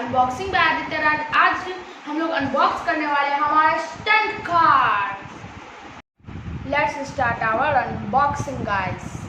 Unboxing bye Aditya Raj. आज हम लोग अनबॉक्स करने वाले हैं हमारे stunt car. Let's start our unboxing guys.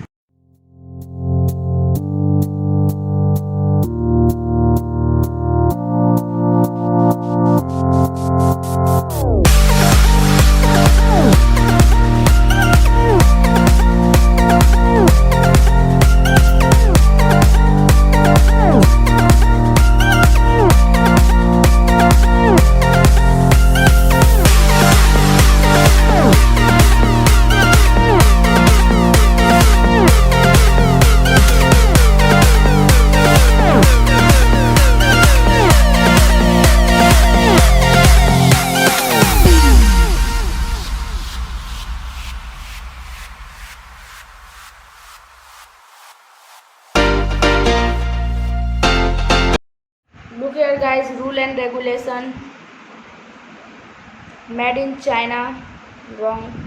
Look here guys, rule and regulation, made in China, wrong.